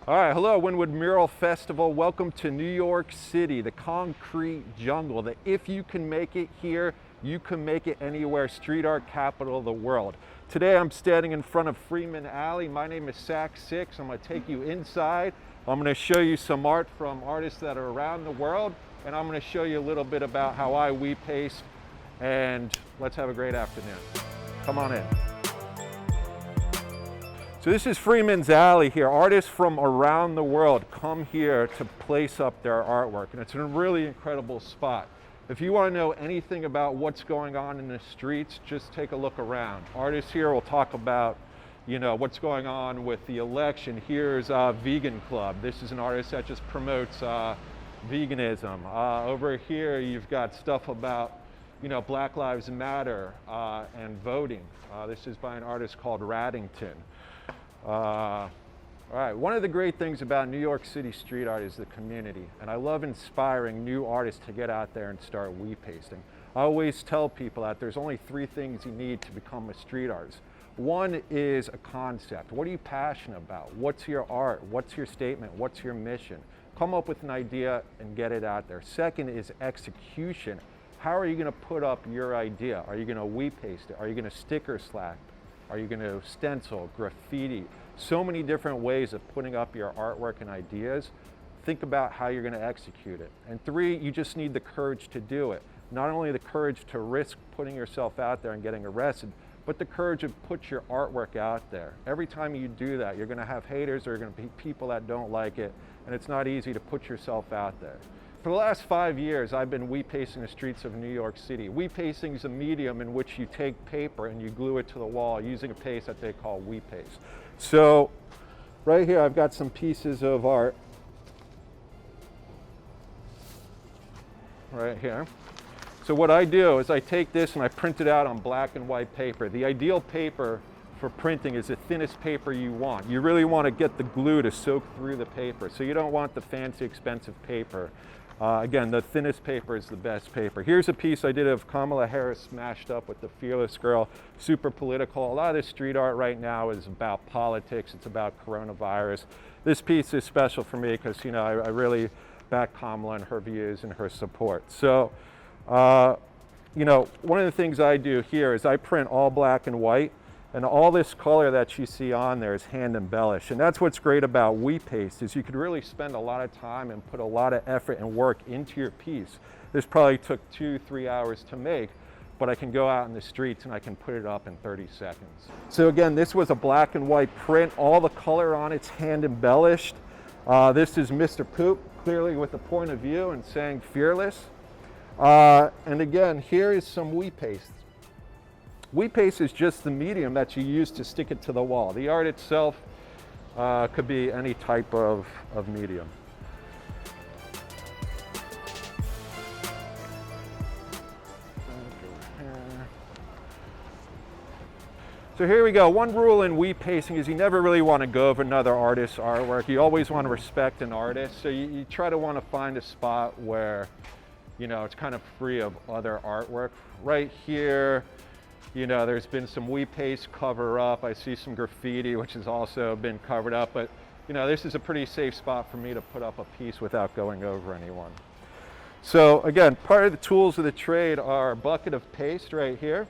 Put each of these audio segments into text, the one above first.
All right, hello, Wynwood Mural Festival. Welcome to New York City, the concrete jungle. That if you can make it here, you can make it anywhere. Street art capital of the world. Today I'm standing in front of Freeman Alley. My name is SACSIX. I'm going to take you inside. I'm going to show you some art from artists that are around the world, and I'm going to show you a little bit about how I wheatpaste. And let's have a great afternoon. Come on in. So this is Freeman's Alley here. Artists from around the world come here to place up their artwork, and it's a really incredible spot. If you want to know anything about what's going on in the streets, just take a look around. Artists here will talk about, what's going on with the election. Here's Vegan Club. This is an artist that just promotes veganism. Over here, you've got stuff about, Black Lives Matter and voting. This is by an artist called Raddington. All right, one of the great things about New York City street art is the community, and I love inspiring new artists to get out there and start wheatpasting. I always tell people that there's only 3 things you need to become a street artist. One is a concept. What are you passionate about? What's your art? What's your statement? What's your mission? Come up with an idea and get it out there. Second is execution. How are you going to put up your idea? Are you going to wheatpaste it? Are you going to sticker slap? Are you going to stencil, graffiti? So many different ways of putting up your artwork and ideas. Think about how you're going to execute it. And 3, you just need the courage to do it. Not only the courage to risk putting yourself out there and getting arrested, but the courage to put your artwork out there. Every time you do that, you're going to have haters, there are going to be people that don't like it, and it's not easy to put yourself out there. For the last 5 years, I've been wheatpasting the streets of New York City. Wheatpasting is a medium in which you take paper and you glue it to the wall using a paste that they call wheatpaste. So right here, I've got some pieces of art right here. So what I do is I take this and I print it out on black and white paper. The ideal paper for printing is the thinnest paper you want. You really want to get the glue to soak through the paper. So you don't want the fancy, expensive paper. Again, the thinnest paper is the best paper. Here's a piece I did of Kamala Harris smashed up with the Fearless Girl, super political. A lot of the street art right now is about politics, it's about coronavirus. This piece is special for me because, I really back Kamala and her views and her support. So, one of the things I do here is I print all black and white, and all this color that you see on there is hand embellished. And that's what's great about wheatpaste is you could really spend a lot of time and put a lot of effort and work into your piece. This probably took 2-3 hours to make, but I can go out in the streets and I can put it up in 30 seconds. So again, this was a black and white print. All the color on it's hand embellished. This is Mr. Poop, clearly with a point of view and saying fearless. And again, here is some wheatpaste. Wheatpaste is just the medium that you use to stick it to the wall. The art itself could be any type of medium. So here we go. One rule in wheatpasting is you never really want to go over another artist's artwork. You always want to respect an artist. So you try to want to find a spot where, it's kind of free of other artwork. Right here, there's been some wheatpaste cover up. I see some graffiti, which has also been covered up. But, this is a pretty safe spot for me to put up a piece without going over anyone. So again, part of the tools of the trade are a bucket of paste right here.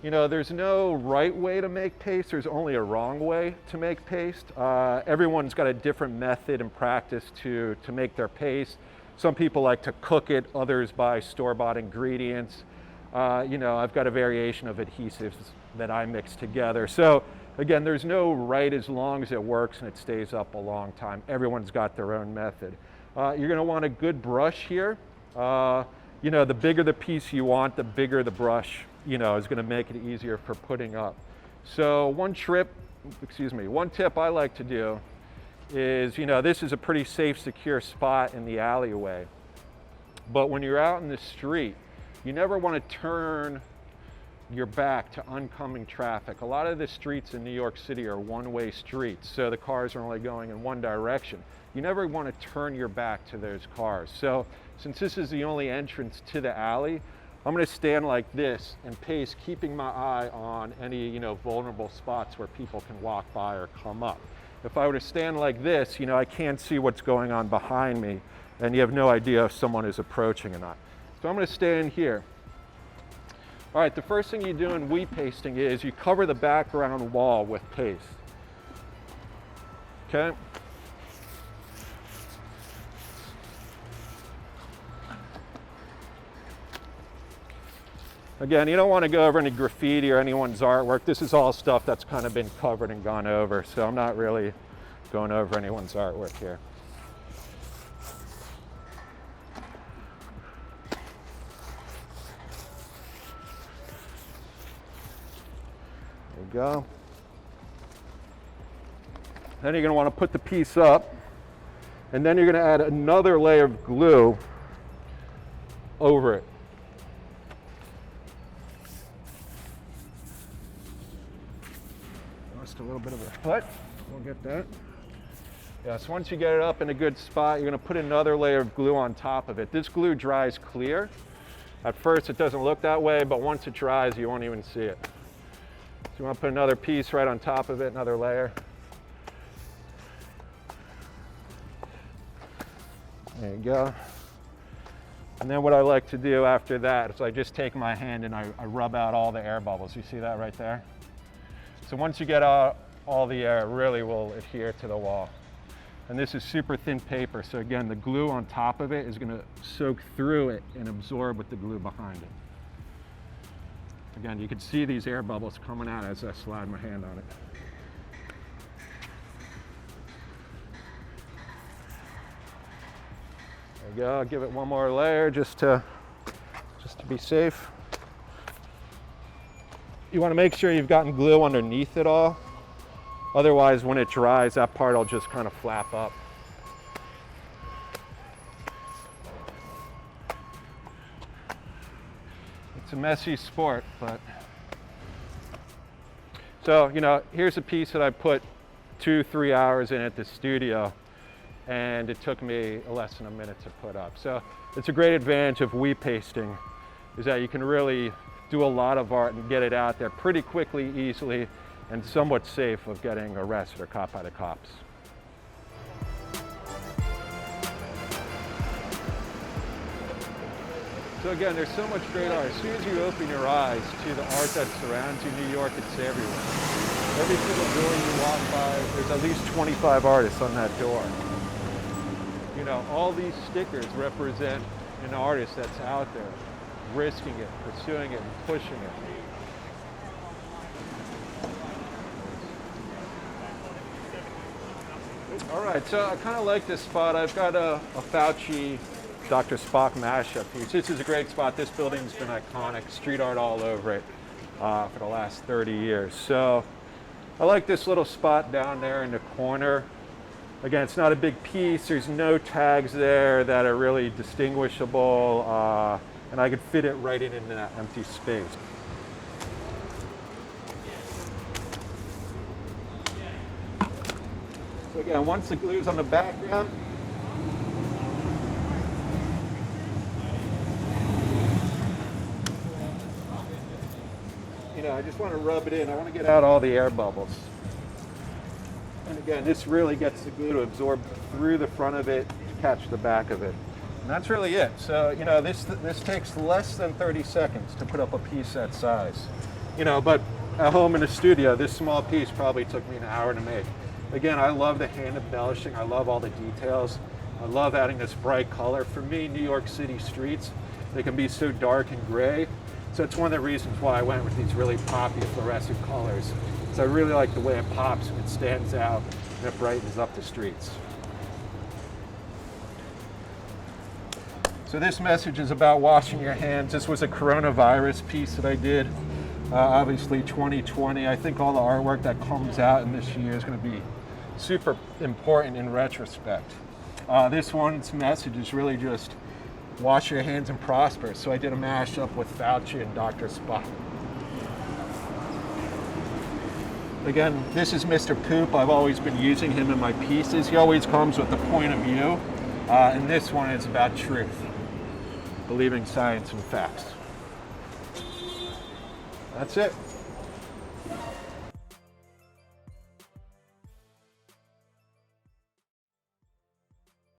There's no right way to make paste. There's only a wrong way to make paste. Everyone's got a different method and practice to make their paste. Some people like to cook it. Others buy store-bought ingredients. I've got a variation of adhesives that I mix together. So again, there's no right as long as it works and it stays up a long time. Everyone's got their own method. You're going to want a good brush here. The bigger the piece you want, the bigger the brush, is going to make it easier for putting up. So one tip I like to do is, this is a pretty safe, secure spot in the alleyway. But when you're out in the street, you never want to turn your back to oncoming traffic. A lot of the streets in New York City are one-way streets, so the cars are only going in one direction. You never want to turn your back to those cars. So since this is the only entrance to the alley, I'm going to stand like this and pace, keeping my eye on any vulnerable spots where people can walk by or come up. If I were to stand like this, you know, I can't see what's going on behind me, and you have no idea if someone is approaching or not. So I'm going to stand here. All right, the first thing you do in wheat pasting is you cover the background wall with paste. Okay? Again, you don't want to go over any graffiti or anyone's artwork. This is all stuff that's kind of been covered and gone over, so I'm not really going over anyone's artwork here. There you go. Then you're going to want to put the piece up, and then you're going to add another layer of glue over it. Lost a little bit of a foot. We'll get that. Yeah, so once you get it up in a good spot, you're going to put another layer of glue on top of it. This glue dries clear. At first it doesn't look that way, but once it dries, you won't even see it. So you want to put another piece right on top of it, another layer. There you go. And then what I like to do after that is I just take my hand and I rub out all the air bubbles. You see that right there? So once you get out all the air, it really will adhere to the wall. And this is super thin paper, so again, the glue on top of it is going to soak through it and absorb with the glue behind it. Again, you can see these air bubbles coming out as I slide my hand on it. There you go. I'll give it one more layer just to be safe. You want to make sure you've gotten glue underneath it all. Otherwise, when it dries, that part will just kind of flap up. It's a messy sport, but. So, you know, here's a piece that I put 2-3 hours in at the studio, and it took me less than a minute to put up. So it's a great advantage of wheat pasting, is that you can really do a lot of art and get it out there pretty quickly, easily, and somewhat safe of getting arrested or caught by the cops. So again, there's so much great art. As soon as you open your eyes to the art that surrounds you, New York, it's everywhere. Every single door you walk by, there's at least 25 artists on that door. You know, all these stickers represent an artist that's out there, risking it, pursuing it, and pushing it. All right, so I kind of like this spot. I've got a Fauci Dr. Spock mashup piece. This is a great spot. This building's been iconic, street art all over it for the last 30 years. So I like this little spot down there in the corner. Again, it's not a big piece. There's no tags there that are really distinguishable, and I could fit it right in that empty space. So again, once the glue's on the background, you know, I just want to rub it in. I want to get out all the air bubbles. And again, this really gets the glue to absorb through the front of it to catch the back of it. And that's really it. So, you know, this takes less than 30 seconds to put up a piece that size. You know, but at home in the studio, this small piece probably took me an hour to make. Again, I love the hand embellishing. I love all the details. I love adding this bright color. For me, New York City streets, they can be so dark and gray. So it's one of the reasons why I went with these really poppy fluorescent colors. So I really like the way it pops and it stands out and it brightens up the streets. So this message is about washing your hands. This was a coronavirus piece that I did. Obviously 2020, I think all the artwork that comes out in this year is going to be super important in retrospect. This one's message is really just wash your hands and prosper. So I did a mashup with Fauci and Dr. Spock. Again, this is Mr. Poop. I've always been using him in my pieces. He always comes with a point of view. And this one is about truth, believing science and facts. That's it.